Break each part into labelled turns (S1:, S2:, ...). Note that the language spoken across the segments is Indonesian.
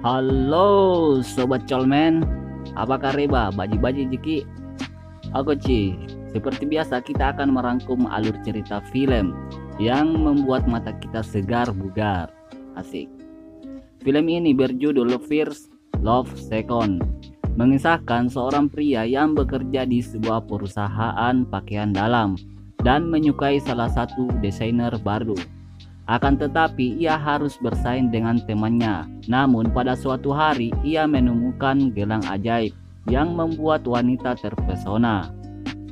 S1: Halo Sobat Colmen, apa kabar baji-baji jiki? Aku Ci. Seperti biasa kita akan merangkum alur cerita film yang membuat mata kita segar bugar. Asik. Film ini berjudul First Love Second, mengisahkan seorang pria yang bekerja di sebuah perusahaan pakaian dalam dan menyukai salah satu desainer baru. Akan tetapi ia harus bersaing dengan temannya. Namun pada suatu hari ia menemukan gelang ajaib yang membuat wanita terpesona.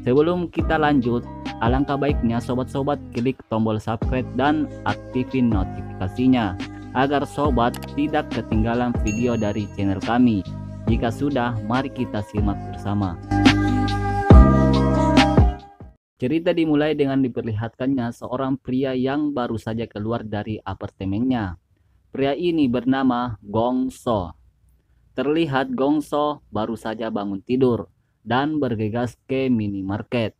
S1: Sebelum kita lanjut, alangkah baiknya sobat-sobat klik tombol subscribe dan aktifin notifikasinya agar sobat tidak ketinggalan video dari channel kami. Jika sudah, mari kita simak bersama. Cerita dimulai dengan diperlihatkannya seorang pria yang baru saja keluar dari apartemennya. Pria ini bernama Gong So. Terlihat Gong So baru saja bangun tidur dan bergegas ke minimarket.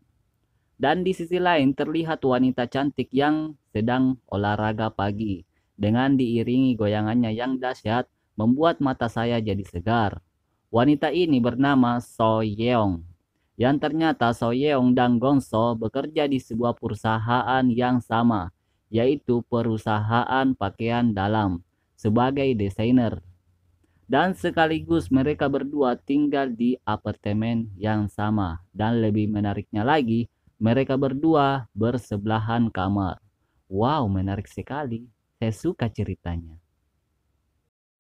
S1: Dan di sisi lain terlihat wanita cantik yang sedang olahraga pagi dengan diiringi goyangannya yang dahsyat membuat mata saya jadi segar. Wanita ini bernama So Yeong. Yang ternyata So Yeong dan Gong So bekerja di sebuah perusahaan yang sama, yaitu perusahaan pakaian dalam sebagai desainer. Dan sekaligus mereka berdua tinggal di apartemen yang sama. Dan lebih menariknya lagi, mereka berdua bersebelahan kamar. Wow, menarik sekali. Saya suka ceritanya.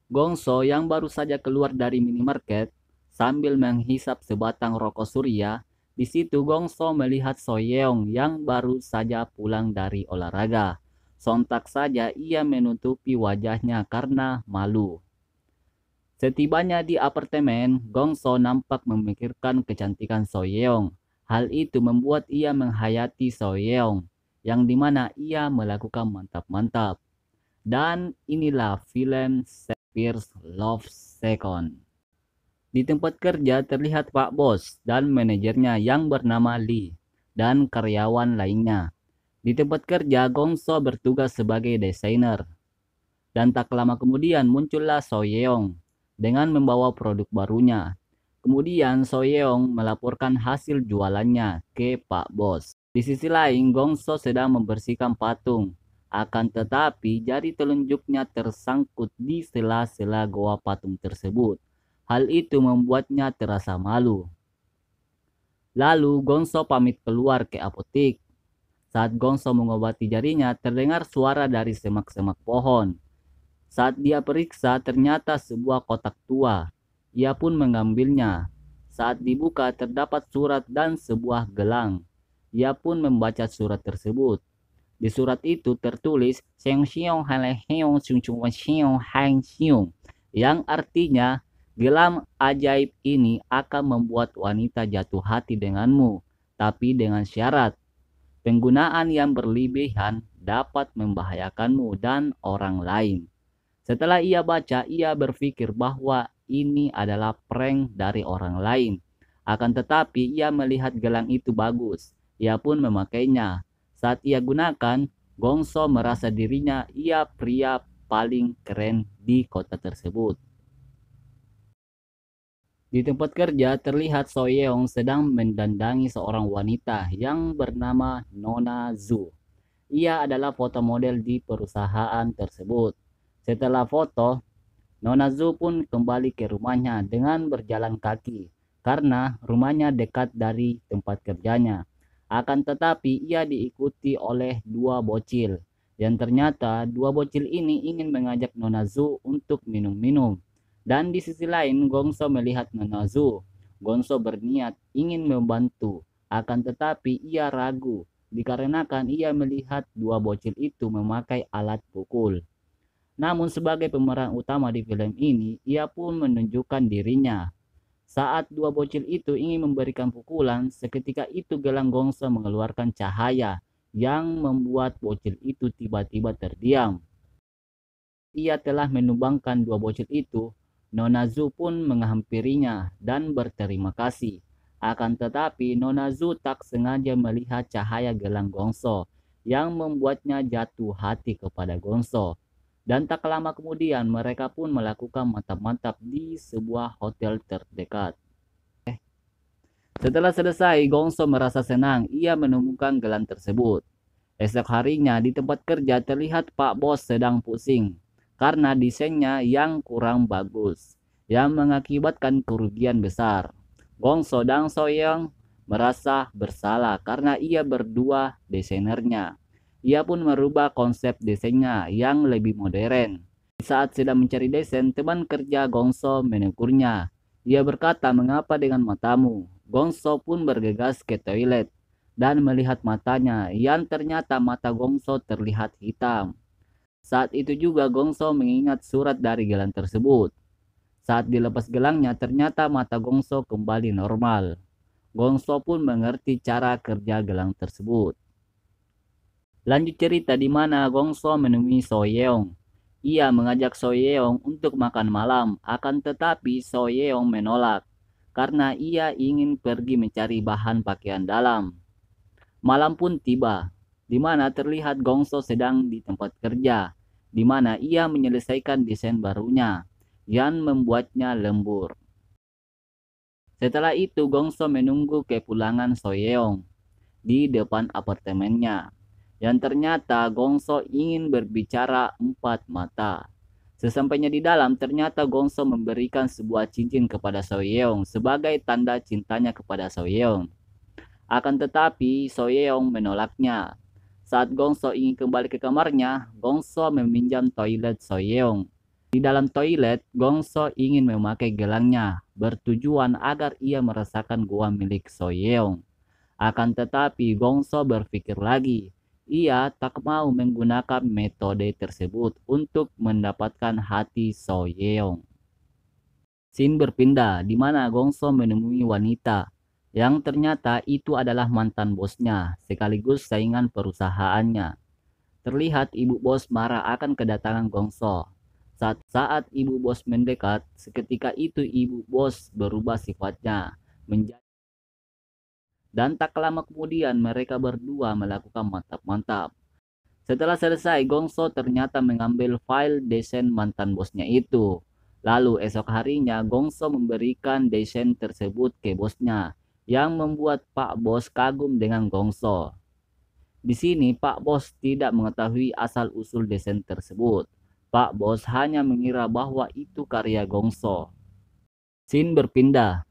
S1: Gong So yang baru saja keluar dari minimarket sambil menghisap sebatang rokok surya. Di situ Gong So melihat So Yeong yang baru saja pulang dari olahraga. Sontak saja ia menutupi wajahnya karena malu. Setibanya di apartemen, Gong So nampak memikirkan kecantikan So Yeong. Hal itu membuat ia menghayati So Yeong, yang dimana ia melakukan mantap-mantap. Dan inilah film First Love Second. Di tempat kerja terlihat Pak Bos dan manajernya yang bernama Lee dan karyawan lainnya. Di tempat kerja Gong So bertugas sebagai desainer. Dan tak lama kemudian muncullah So Yeong dengan membawa produk barunya. Kemudian So Yeong melaporkan hasil jualannya ke Pak Bos. Di sisi lain Gong So sedang membersihkan patung. Akan tetapi jari telunjuknya tersangkut di sela-sela goa patung tersebut. Hal itu membuatnya terasa malu. Lalu Gong So pamit keluar ke apotik. Saat Gong So mengobati jarinya, terdengar suara dari semak-semak pohon. Saat dia periksa, ternyata sebuah kotak tua. Ia pun mengambilnya. Saat dibuka, terdapat surat dan sebuah gelang. Ia pun membaca surat tersebut. Di surat itu tertulis yang artinya gelang ajaib ini akan membuat wanita jatuh hati denganmu, tapi dengan syarat penggunaan yang berlebihan dapat membahayakanmu dan orang lain. Setelah ia baca, ia berpikir bahwa ini adalah prank dari orang lain. Akan tetapi ia melihat gelang itu bagus. Ia pun memakainya. Saat ia gunakan, Gong So merasa dirinya ia pria paling keren di kota tersebut. Di tempat kerja terlihat So Yeong sedang mendandangi seorang wanita yang bernama Nona Zhu. Ia adalah foto model di perusahaan tersebut. Setelah foto, Nona Zhu pun kembali ke rumahnya dengan berjalan kaki karena rumahnya dekat dari tempat kerjanya. Akan tetapi ia diikuti oleh dua bocil. Dan ternyata dua bocil ini ingin mengajak Nona Zhu untuk minum-minum. Dan di sisi lain Gong So melihat Nona Zhu. Gong So berniat ingin membantu. Akan tetapi ia ragu dikarenakan ia melihat dua bocil itu memakai alat pukul. Namun sebagai pemeran utama di film ini, ia pun menunjukkan dirinya. Saat dua bocil itu ingin memberikan pukulan, seketika itu gelang Gong So mengeluarkan cahaya yang membuat bocil itu tiba-tiba terdiam. Ia telah menumbangkan dua bocil itu. Nona Zhu pun menghampirinya dan berterima kasih. Akan tetapi Nona Zhu tak sengaja melihat cahaya gelang Gong So yang membuatnya jatuh hati kepada Gong So. Dan tak lama kemudian mereka pun melakukan mantap-mantap di sebuah hotel terdekat. Setelah selesai, Gongso merasa senang. Ia menemukan gelang tersebut. Esok harinya di tempat kerja terlihat Pak Bos sedang pusing karena desainnya yang kurang bagus, yang mengakibatkan kerugian besar. Gongso dan Soyoung merasa bersalah karena ia berdua desainernya. Ia pun merubah konsep desainnya yang lebih modern. Saat sedang mencari desain, teman kerja Gongso menegurnya. Ia berkata, "Mengapa dengan matamu?" Gongso pun bergegas ke toilet dan melihat matanya yang ternyata mata Gongso terlihat hitam. Saat itu juga Gongso mengingat surat dari gelang tersebut. Saat dilepas gelangnya ternyata mata Gongso kembali normal. Gongso pun mengerti cara kerja gelang tersebut. Lanjut cerita di mana Gongso menemui Soyeong. Ia mengajak Soyeong untuk makan malam, akan tetapi Soyeong menolak karena ia ingin pergi mencari bahan pakaian dalam. Malam pun tiba, di mana terlihat Gongso sedang di tempat kerja, di mana ia menyelesaikan desain barunya yang membuatnya lembur. Setelah itu Gongso menunggu kepulangan Soyeong di depan apartemennya. Yang ternyata Gongso ingin berbicara empat mata. Sesampainya di dalam, ternyata Gongso memberikan sebuah cincin kepada Soyeong sebagai tanda cintanya kepada Soyeong. Akan tetapi Soyeong menolaknya. Saat Gongso ingin kembali ke kamarnya, Gongso meminjam toilet Soyeong. Di dalam toilet, Gongso ingin memakai gelangnya, bertujuan agar ia merasakan gua milik Soyeong. Akan tetapi Gongso berpikir lagi. Ia tak mau menggunakan metode tersebut untuk mendapatkan hati Soyeong. Scene berpindah di mana Gongso menemui wanita yang ternyata itu adalah mantan bosnya sekaligus saingan perusahaannya. Terlihat ibu bos marah akan kedatangan Gongso. Saat ibu bos mendekat, seketika itu ibu bos berubah sifatnya menjadi. Dan tak lama kemudian mereka berdua melakukan mantap-mantap. Setelah selesai, Gongso ternyata mengambil file desain mantan bosnya itu. Lalu esok harinya Gongso memberikan desain tersebut ke bosnya, yang membuat Pak Bos kagum dengan Gongso. Di sini Pak Bos tidak mengetahui asal-usul desain tersebut. Pak Bos hanya mengira bahwa itu karya Gongso. Scene berpindah,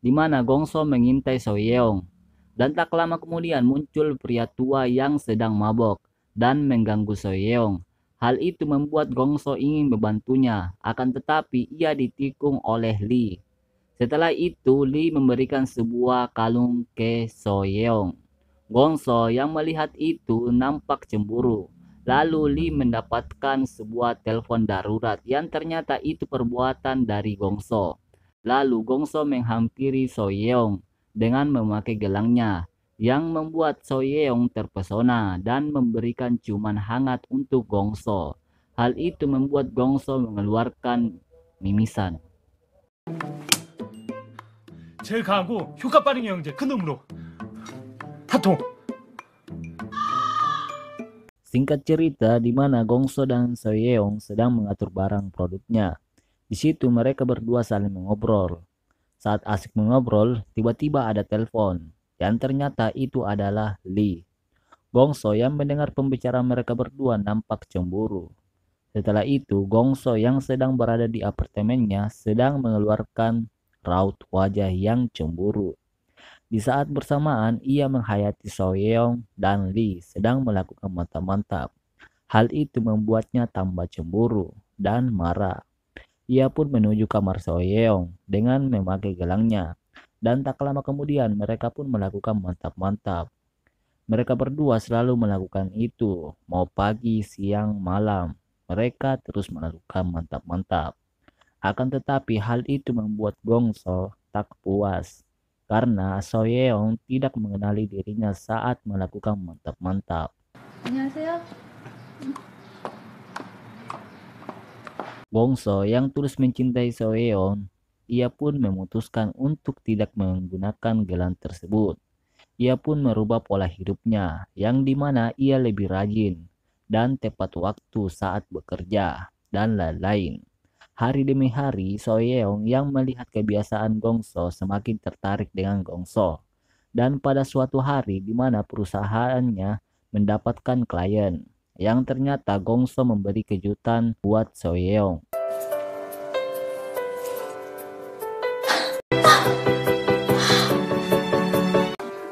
S1: di mana Gongso mengintai Soyeong. Dan tak lama kemudian muncul pria tua yang sedang mabok dan mengganggu Soyeong. Hal itu membuat Gongso ingin membantunya, akan tetapi ia ditikung oleh Lee. Setelah itu, Lee memberikan sebuah kalung ke Soyeong. Gongso yang melihat itu nampak cemburu. Lalu Lee mendapatkan sebuah telepon darurat yang ternyata itu perbuatan dari Gongso. Lalu Gongso menghampiri Soyeong dengan memakai gelangnya, yang membuat Soyeong terpesona dan memberikan ciuman hangat untuk Gongso. Hal itu membuat Gongso mengeluarkan mimisan.
S2: 제일 강하고 효과 빠른 영양제 그 놈으로 한 통.
S1: Singkat cerita, di mana Gongso dan Soyeong sedang mengatur barang produknya. Di situ mereka berdua saling mengobrol. Saat asik mengobrol, tiba-tiba ada telepon, yang ternyata itu adalah Lee. Gongso yang mendengar pembicaraan mereka berdua nampak cemburu. Setelah itu, Gongso yang sedang berada di apartemennya sedang mengeluarkan raut wajah yang cemburu. Di saat bersamaan, ia menghayati Soyeong dan Lee sedang melakukan mantap-mantap. Hal itu membuatnya tambah cemburu dan marah. Ia pun menuju kamar Soyeong dengan memakai gelangnya. Dan tak lama kemudian mereka pun melakukan mantap-mantap. Mereka berdua selalu melakukan itu, mau pagi, siang, malam. Mereka terus melakukan mantap-mantap. Akan tetapi hal itu membuat Gongso tak puas. Karena Soyeong tidak mengenali dirinya saat melakukan mantap-mantap.
S3: 안녕하세요.
S1: Gongso yang terus mencintai Soyeon, ia pun memutuskan untuk tidak menggunakan gelang tersebut. Ia pun merubah pola hidupnya, yang dimana ia lebih rajin dan tepat waktu saat bekerja, dan lain-lain. Hari demi hari, Soyeong yang melihat kebiasaan Gongso semakin tertarik dengan Gongso. Dan pada suatu hari di mana perusahaannya mendapatkan klien, yang ternyata Gongso memberi kejutan buat Soyeong.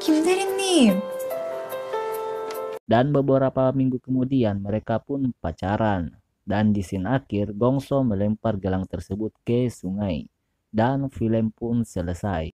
S3: 김 대리님,
S1: Dan beberapa minggu kemudian mereka pun pacaran. Dan di scene akhir, Gongso melempar gelang tersebut ke sungai. Dan film pun selesai.